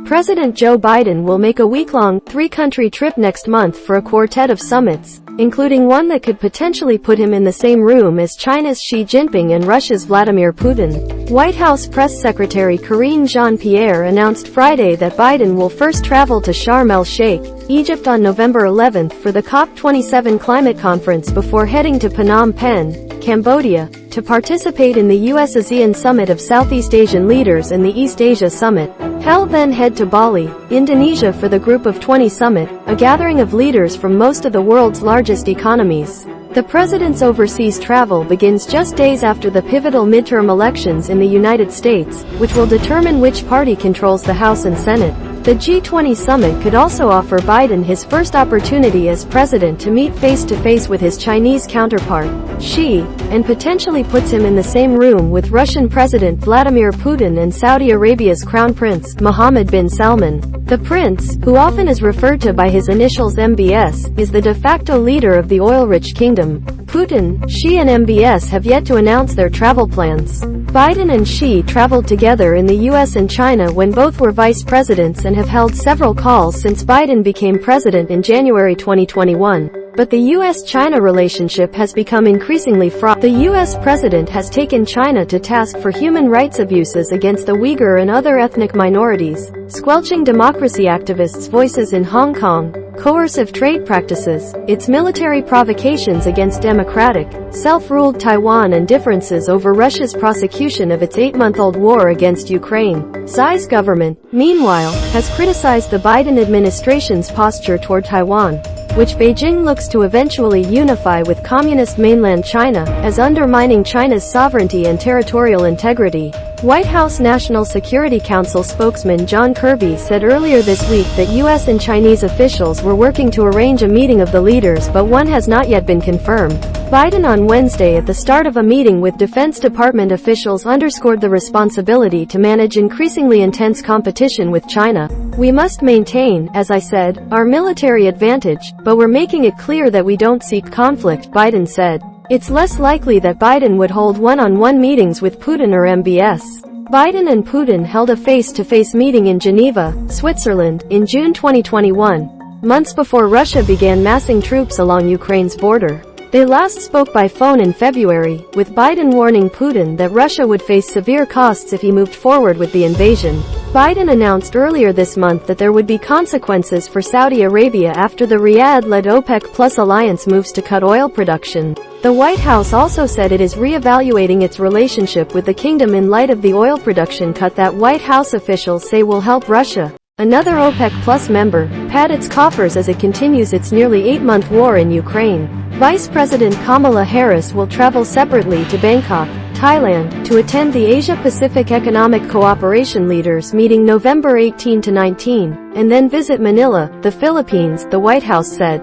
President Joe Biden will make a week-long, three-country trip next month for a quartet of summits, including one that could potentially put him in the same room as China's Xi Jinping and Russia's Vladimir Putin. White House Press Secretary Karine Jean-Pierre announced Friday that Biden will first travel to Sharm el-Sheikh, Egypt on November 11 for the COP27 climate conference before heading to Phnom Penh, Cambodia, to participate in the U.S ASEAN Summit of Southeast Asian Leaders and the East Asia Summit. He'll then head to Bali, Indonesia for the Group of 20 Summit, a gathering of leaders from most of the world's largest economies. The president's overseas travel begins just days after the pivotal midterm elections in the United States, which will determine which party controls the House and Senate. The G20 summit could also offer Biden his first opportunity as president to meet face-to-face with his Chinese counterpart, Xi, and potentially puts him in the same room with Russian President Vladimir Putin and Saudi Arabia's Crown Prince, Mohammed bin Salman. The prince, who often is referred to by his initials MBS, is the de facto leader of the oil-rich kingdom. Putin, Xi and MBS have yet to announce their travel plans. Biden and Xi traveled together in the U.S. and China when both were vice presidents and have held several calls since Biden became president in January 2021. But the U.S.-China relationship has become increasingly fraught. The U.S. president has taken China to task for human rights abuses against the Uyghur and other ethnic minorities, squelching democracy activists' voices in Hong Kong, coercive trade practices, its military provocations against democratic, self-ruled Taiwan and differences over Russia's prosecution of its 8-month-old war against Ukraine. Xi's government, meanwhile, has criticized the Biden administration's posture toward Taiwan, which Beijing looks to eventually unify with communist mainland China, as undermining China's sovereignty and territorial integrity. White House National Security Council spokesman John Kirby said earlier this week that U.S. and Chinese officials were working to arrange a meeting of the leaders, but one has not yet been confirmed. Biden on Wednesday at the start of a meeting with Defense Department officials underscored the responsibility to manage increasingly intense competition with China. We must maintain, as I said, our military advantage, but we're making it clear that we don't seek conflict, Biden said. It's less likely that Biden would hold one-on-one meetings with Putin or MBS. Biden and Putin held a face-to-face meeting in Geneva, Switzerland, in June 2021, months before Russia began massing troops along Ukraine's border. They last spoke by phone in February, with Biden warning Putin that Russia would face severe costs if he moved forward with the invasion. Biden announced earlier this month that there would be consequences for Saudi Arabia after the Riyadh-led OPEC Plus alliance moves to cut oil production. The White House also said it is re-evaluating its relationship with the kingdom in light of the oil production cut that White House officials say will help Russia, another OPEC Plus member, pad its coffers as it continues its nearly 8-month war in Ukraine. Vice President Kamala Harris will travel separately to Bangkok, Thailand, to attend the Asia-Pacific Economic Cooperation Leaders meeting November 18 to 19, and then visit Manila, the Philippines, the White House said.